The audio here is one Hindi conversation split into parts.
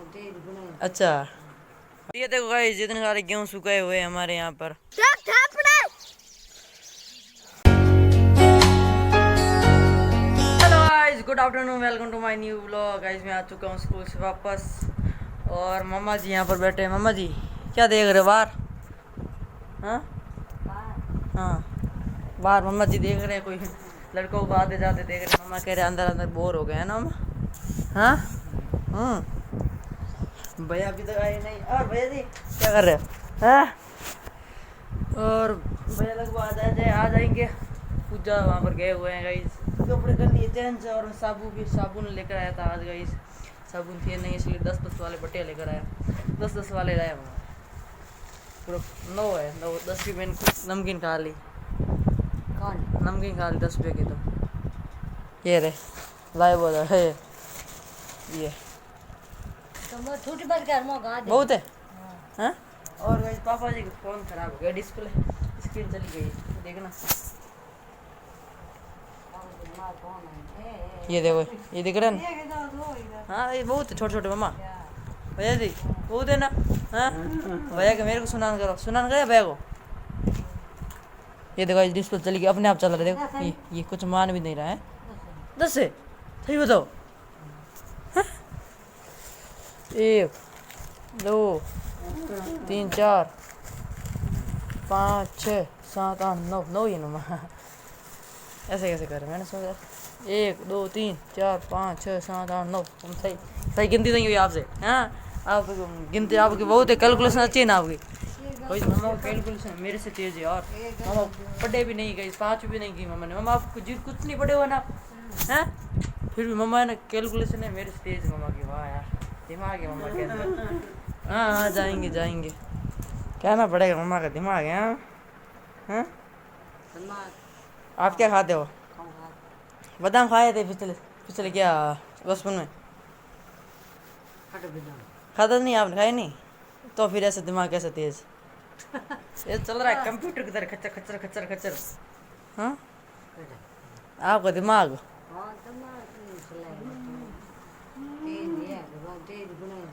अच्छा, ये देखो गाइस जितने सारे गेहूं सुखाए हुए हैं हमारे यहाँ पर। Hello guys, good afternoon, welcome to my new vlog. Guys मैं आ चुका हूँ स्कूल से वापस और मम्मा जी यहाँ पर बैठे हैं। मम्मा जी क्या देख रहे हो बाहर? हाँ हाँ, बाहर मम्मा जी देख रहे हैं, कोई लड़कों को आते जाते देख रहे हैं। मम्मा कह रहे अंदर अंदर बोर हो गए हैं ना मम्मा। हाँ भैया अभी तक आए नहीं। और भैया जी क्या कर रहे हो? हाँ, और भैया लगभग आ जाएंगे। पूजा वहाँ पर गए हुए हैं गाइस। कपड़े कर लिए चेंज और साबुन लेकर आया था आज गाइस। साबुन थे नहीं इसलिए 10-10 वाले बटिया लेकर आया। 10-10 वाले लाया वहाँ पूरा 9 है। 9-10 की मैंने नमकीन खा ली। नमकीन खा ली 10 रुपये की। तो ये रे लाए बोला है ये छोटी बात कर बहुत है। हाँ? और गाइस पापा जी का फ़ोन खराब हो गया, डिस्प्ले स्क्रीन चली गई। देखना ये देखो, ये दिख रहा है ना? हाँ ये बहुत है छोटे छोटे मम्मा। भैया जी बहुत है ना? हाँ भैया के मेरे को सुनान करो, सुनान करो भैया को। ये देखो डिस्प्ले चली गई, अपने आप चल रहा है। देखो ये कुछ मान भी नहीं रहा है। 10 से सही बताओ। 1 2 3 4 5 6 7 8 9 9 ही नंबर। ऐसे कैसे कर रहे मैंने सोचा 1 2 3 4 5 6 7 8 9। तुम सही सही गिनती नहीं हुई आपसे। हाँ आप गिनती आपकी बहुत है, कैलकुलेशन अच्छी है ना आपकी। कोई मम्मा कैलकुलेशन मेरे से तेज है। और मम्मा पढ़े भी नहीं गई, 5 भी नहीं की मम्मा ने। मम्मा आपको कुछ नहीं पढ़े हुआ ना? हैं फिर भी मम्मा ने कैलकुलेशन है मेरे से तेज है मम्मा की। वाह यार दिमाग है मम्मा के अंदर। हाँ हाँ जाएंगे जाएंगे, कहना पड़ेगा मम्मा का दिमाग है। हाँ आप क्या खाते हो? बादाम खाए थे पिछले पिछले क्या बचपन में? खाता नहीं आपने? खाए नहीं तो फिर ऐसे दिमाग कैसे तेज? ये चल रहा है कंप्यूटर की तरह खच्चर खच्चर खच्चर खच्चर। हाँ आपका दिमाग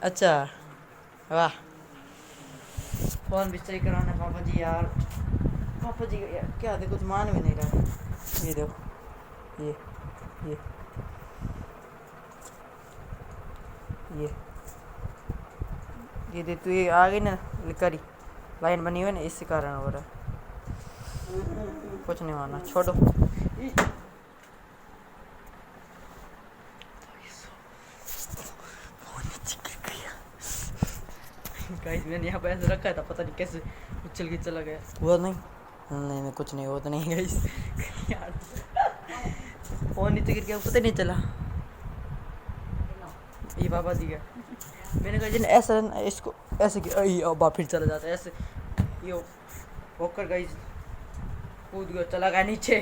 अच्छा। वाह फोन भी सही कराना पापा जी यार। पापा जी यार क्या देखो, कुछ मान भी नहीं रहा। ये देखो ये ये ये दे तू, ये आ गई ना करी लाइन बनी हुई ना, इसी कारण हो रहा है। कुछ नहीं माना, छोड़ो। गाइस मैंने यहाँ पे ऐसे रखा था, पता नहीं कैसे उछल के चला गया। हुआ नहीं नहीं कुछ नहीं हुआ तो नहीं गाइस। यार फोन नीचे गिर गया, पता नहीं चला। ये पापा जी का मैंने कहा जिन ऐसा इसको ऐसे कि फिर चला जाता है ऐसे। ये होकर गाइस कूद गया, चला गया नीचे।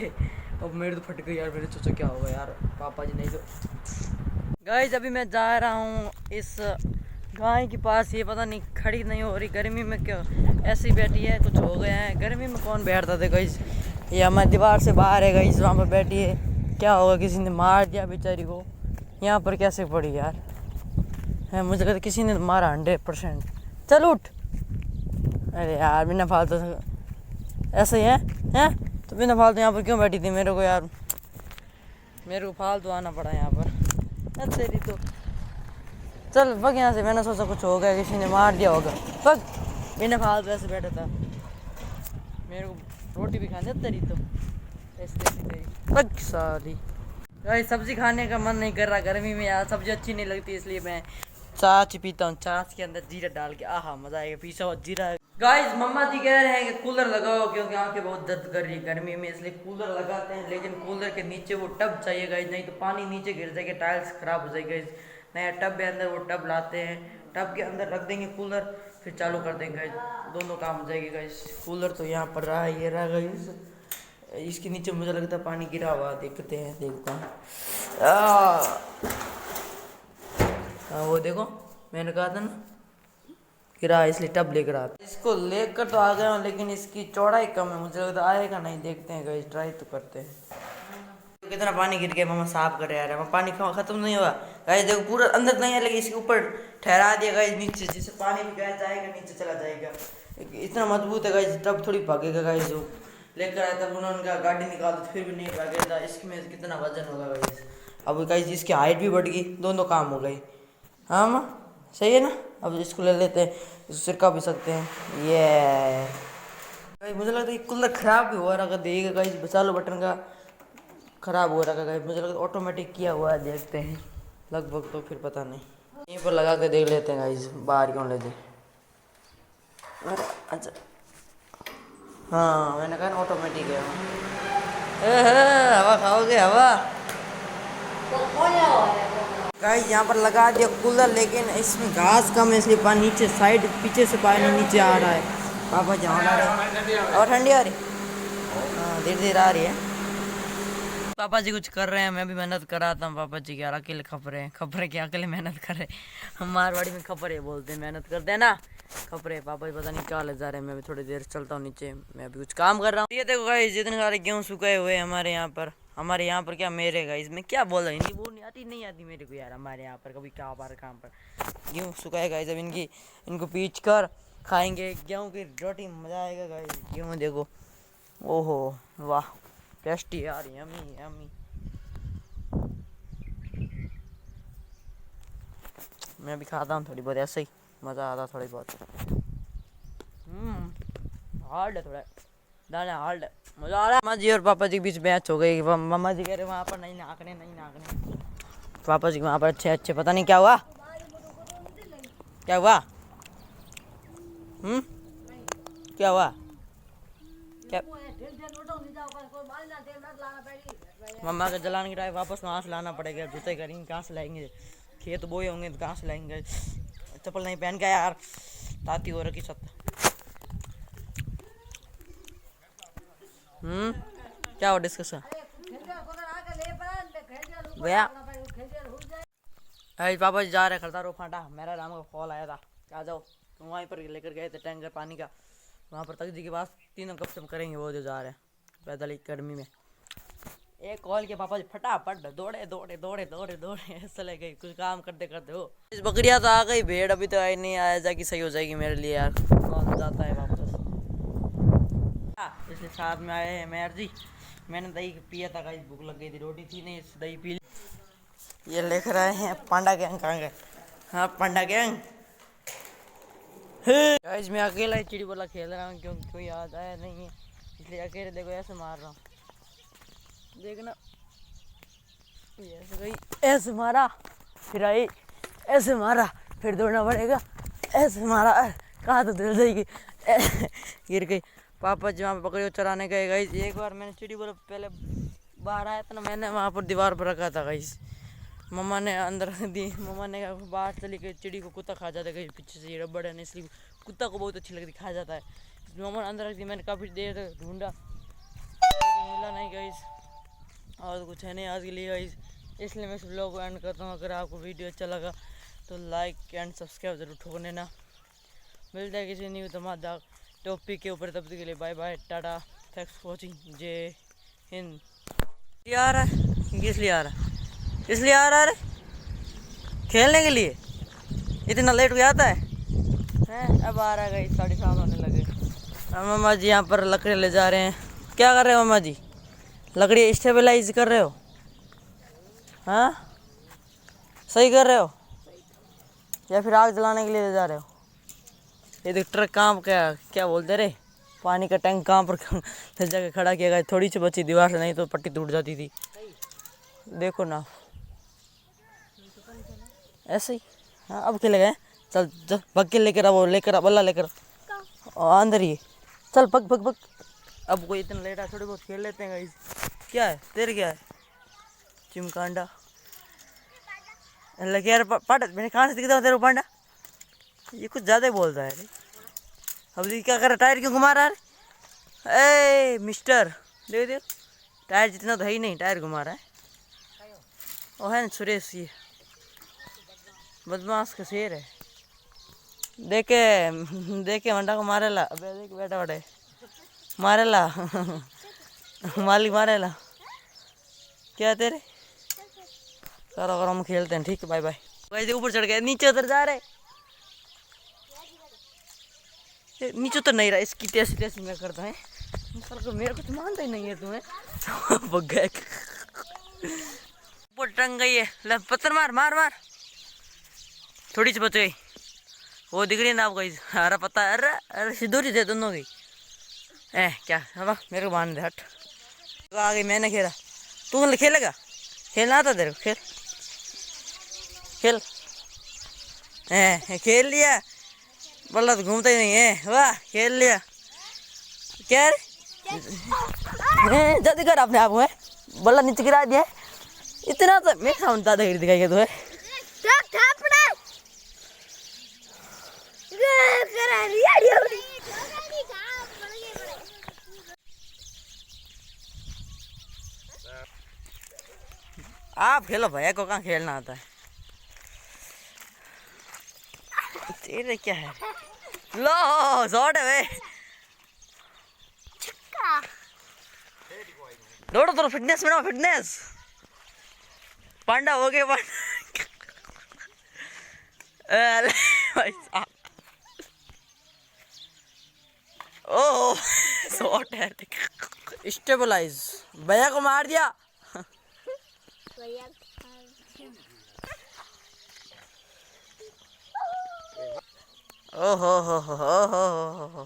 अब मेरे तो फट गई यार। मैंने सोचा क्या होगा यार, पापा जी नहीं तो। गाइस अभी मैं जा रहा हूँ इस गाय के पास। ये पता नहीं खड़ी नहीं हो रही गर्मी में, क्यों ऐसी बैठी है, कुछ हो गया है। गर्मी में कौन बैठता था गाइस? ये हमारे दीवार से बाहर है गाइस, वहाँ पर बैठी है। क्या होगा, किसी ने मार दिया बेचारी को। यहाँ पर कैसे पड़ी यार है? मुझे लगता किसी ने मारा 100%। चल उठ। अरे यार बिना फालतू ऐसे ही है तो बिना फालतू यहाँ पर क्यों बैठी थी? मेरे को यार मेरे को फालतू आना पड़ा यहाँ पर। तेरी तो चल भग यहाँ से। मैंने सोचा कुछ हो गया, किसी ने मार दिया होगा। भग बिना फालतू ऐसे बैठा था। मेरे को रोटी भी खानी तेरी तो ऐसे तेरी भग साली। भाई सब्जी खाने का मन नहीं कर रहा गर्मी में यार, सब्जी अच्छी नहीं लगती, इसलिए मैं छाछ पीता हूँ। छाछ के अंदर जीरा डाल के आहा मजा आएगा। पीछा हुआ जीरा। गाइस मम्मा जी कह रहे हैं कि कूलर लगाओ क्योंकि आंखें बहुत दर्द कर रही है गर्मी में, इसलिए कूलर लगाते हैं। लेकिन कूलर के नीचे वो टब चाहिए गाइस, नहीं तो पानी नीचे गिर जाएगा, टाइल्स खराब हो जाएगी। नया टब है अंदर, वो टब लाते हैं, टब के अंदर रख देंगे कूलर, फिर चालू कर देंगे गाइस। दोनों काम हो जाएगी गाइस। कूलर तो यहाँ पर रहा, ये रहा गाइस। इसके नीचे मुझे लगता है पानी गिरा हुआ, देखते हैं देखता हूँ। वो देखो मैंने कहा था ना गिरा, इसलिए टब लेकर आता। इसको लेकर तो आ गया हूँ लेकिन इसकी चौड़ाई कम है, मुझे लगता आएगा नहीं। देखते हैं गाइस, ट्राई तो करते हैं। कितना पानी गिर गया, मम्मा साफ कर रहे हैं। पानी खत्म नहीं हुआ गाइस, देखो पूरा अंदर नहीं है लेकिन इसके ऊपर ठहरा दिया गाइस नीचे, जिससे पानी भी गैस जाएगा नीचे चला जाएगा। इतना मजबूत है गाइस, तब थोड़ी भागेगा गाइस। जो लेकर आया तब उन्होंने कहा गाड़ी निकाल तो फिर भी नहीं भागेगा, इसमें कितना वजन होगा गाइस। अब गाइस इसकी हाइट भी बढ़ गई, दोनों काम हो गए। हाँ माँ सही है ना, अब इसको ले लेते हैं, सिरका भी सकते हैं। ये गाइस मुझे लगता है कि कूलर खराब भी हुआ रहा, देगा गाइस बचा लो बटन का, खराब हो रहा है। मुझे लगता है ऑटोमेटिक किया हुआ है, देखते हैं लगभग, तो फिर पता नहीं। यहीं पर लगा के देख लेते हैं गाइस, बाहर क्यों ले जाए। अच्छा हाँ मैंने कहा ना ऑटोमेटिक है। हवा खाओगे हवा गाइस, यहाँ पर लगा दिया कूलर, लेकिन इसमें घास कम है इसलिए पानी नीचे साइड पीछे से पानी नीचे आ रहा है। पापा जहाँ आ रहे हैं और ठंडी आ रही, हाँ धीरे धीरे आ रही है। पापा जी कुछ कर रहे हैं, मैं भी मेहनत कराता हूँ। पापा जी क्या अकेले खपरे क्या अकेले मेहनत कर रहे हैं। हम मारवाड़ी में खपरे बोलते हैं, मेहनत करते हैं ना खपरे। पापा जी पता नहीं क्या ले जा रहे हैं, मैं भी थोड़ी देर चलता हूँ नीचे, मैं भी कुछ काम कर रहा हूँ। ये देखो गाइस जितने सारे गेहूँ सुखाए हुए हमारे यहाँ पर क्या मेरे गाइस, मैं क्या बोल रहा हूँ, हिंदी बोलनी नहीं आती मेरे को यार। हमारे यहाँ पर कभी क्या बार काम पर गेहूँ सुखाए गाइस, अब इनको पीच कर खाएंगे गेहूँ की रोटी, मजा आएगा गाइस। गेहूँ देखो, ओहो वाह टेस्टी यार, यम्मी यम्मी। मैं भी खाता हूँ थोड़ी बहुत, ऐसे ही मज़ा आता थोड़ी बहुत। हार्ड है थोड़ा, दाना हार्ड है, मज़ा आ रहा है। मामा जी और पापा जी के बीच मैच हो गई। मामा जी कह रहे वहाँ पर नहीं नाकने। पापा जी वहाँ पर अच्छे पता नहीं क्या हुआ। क्या हुआ क्या मम्मा का जलाने की टाइम वापस वहाँ से लाना पड़ेगा, जूते करेंगे कहाँ से लाएंगे, खेत बोए होंगे तो कहाँ से लाएंगे। चप्पल नहीं पहन के यार, ताती हो रखी सब। क्या हो डिस्कशन भैया। अरे पापा जी जा रहे खड़ता रो फाटा, मेरा राम का कॉल आया था, आ जाओ। तो वहीं पर लेकर गए थे टैंकर पानी का, वहाँ पर तक जी के पास 3 कप से करेंगे वो जो जा रहे हैं पैदल ही गर्मी में। एक कॉल के पापा जी फटाफट दौड़े ऐसा लगे कुछ काम करते हो। इस बकरियाँ तो आ गई, भेड़ अभी तो आई नहीं, आया जाके सही हो जाएगी मेरे लिए यार, कौन जाता है वापस। इसलिए साथ में आए हैं मेहर जी, मैंने दही पिया था गाइस, भूख लग गई थी, रोटी थी नहीं, दही पी ली। ये लिख रहे हैं पांडा गैंग कहाँ गए। हाँ पांडा गैंग गाइस, मैं अकेला ही चिड़ी बोला खेल रहा हूँ क्योंकि कोई याद आया नहीं है, इसलिए अकेले देखो ऐसे मार रहा हूँ। देखना ऐसे गई, ऐसे मारा फिर आई, ऐसे मारा फिर दौड़ना पड़ेगा, ऐसे मारा कहाँ तो दिल जाएगी गिर गई। पापा जी वहाँ पर बकरी को चराने गए गाइस। एक बार मैंने चिड़ी बोला पहले बाहर आया था ना, मैंने वहाँ पर दीवार पर रखा था गाइस, मम्मा ने अंदर दी, मम्मा ने बाहर चली गई, चिड़ी को कुत्ता खा जाता है, पीछे से रबड़ है ना इसलिए कुत्ता को बहुत अच्छी लगती, खा जाता है। मम्मा ने अंदर रख दी, मैंने काफ़ी देर ढूंढा मिला नहीं गाइस, और कुछ है नहीं आज के लिए गाइस, इसलिए मैं इस व्लॉग को एंड करता हूँ। अगर आपको वीडियो अच्छा लगा तो लाइक एंड सब्सक्राइब जरूर ठोकने ना। मिलता है किसी न्यू धमाकेदार टॉपिक के ऊपर, तब तक के लिए bye bye tata, thanks for watching, जय हिंद। आ रहा है किस लिए आ रहा है, इसलिए आ रहा है खेलने के लिए, इतना लेट हो जाता है अब आ रहा है गाइस, 7:30 होने लगे। मामा जी यहाँ पर लकड़ी ले जा रहे हैं, क्या कर रहे हो मामा जी, लकड़ी स्टेबलाइज कर रहे हो, हाँ सही कर रहे हो या फिर आग जलाने के लिए ले जा रहे हो। ये देख ट्रक काम क्या बोलते रहे, पानी का टैंक कहाँ पर ले जाकर खड़ा किया गया, थोड़ी सी बची दीवार से, नहीं तो पट्टी टूट जाती थी। देखो ना ऐसे ही, हाँ अब खेले गए, चल चल भग के लेकर आ बल्ला लेकर अंदर ही, चल भग। अब कोई इतना लेट है, थोड़ी बहुत खेल लेते हैं गाइस। क्या है तेरे, क्या है चिमकांडा लगे यार, पांडा मैंने कहाँ से दिखता हूँ तेरे को पांडा, ये कुछ ज़्यादा ही बोल रहा है। अब क्या कर रहा, टायर क्यों घुमा रहा है, ए मिस्टर देख टायर जितना तो है ही नहीं, टायर घुमा रहा है। ओ है ना सुरेश, ये बदमाश का शेर है, देखे मंडा को मारेला, अबे देख बेटा बड़े मारेला मालिक मारेला। क्या तेरे करो करो, हम खेलते हैं, ठीक है, बाय बाय। वैसे ऊपर चढ़ गए, नीचे उतर जा रहे, नीचे तो नहीं रहा, इसकी टेस्ट टेस्ट मैं करता है। सर को मेरा कुछ मानता ही नहीं है तुम्हें। भग गए, ऊपर टंग गई है, ले पत्थर मार मार मार, थोड़ी सी बच गई, वो दिख रही है ना आपको, हरा पत्ता, अरे अरे सिद्धूरी थे दोनों की। क्या अब मेरे को बांध दे, हट, तो आ गई, मैंने खेला, तू खेलेगा, खेलना आता तेरे को, खेल खेल, खेल लिया, बल्ला तो घूमता ही नहीं है, वाह खेल लिया, क्या जल्दी कर अपने आप को, है बल्ला नीचे गिरा दिया, इतना तो मैं साउंड दादा गिर दिखाई तो है। आप खेलो, भैया को कहाँ खेलना आता है, तेरे क्या है, लो शॉट है वे, दौड़ो दौड़ो, फिटनेस बनाओ, फिटनेस, पांडा हो गए पांडा। भाई साहब, ओह शॉट है, स्टेबलाइज, भैया को मार दिया। ओहो हो हो हो हो हो।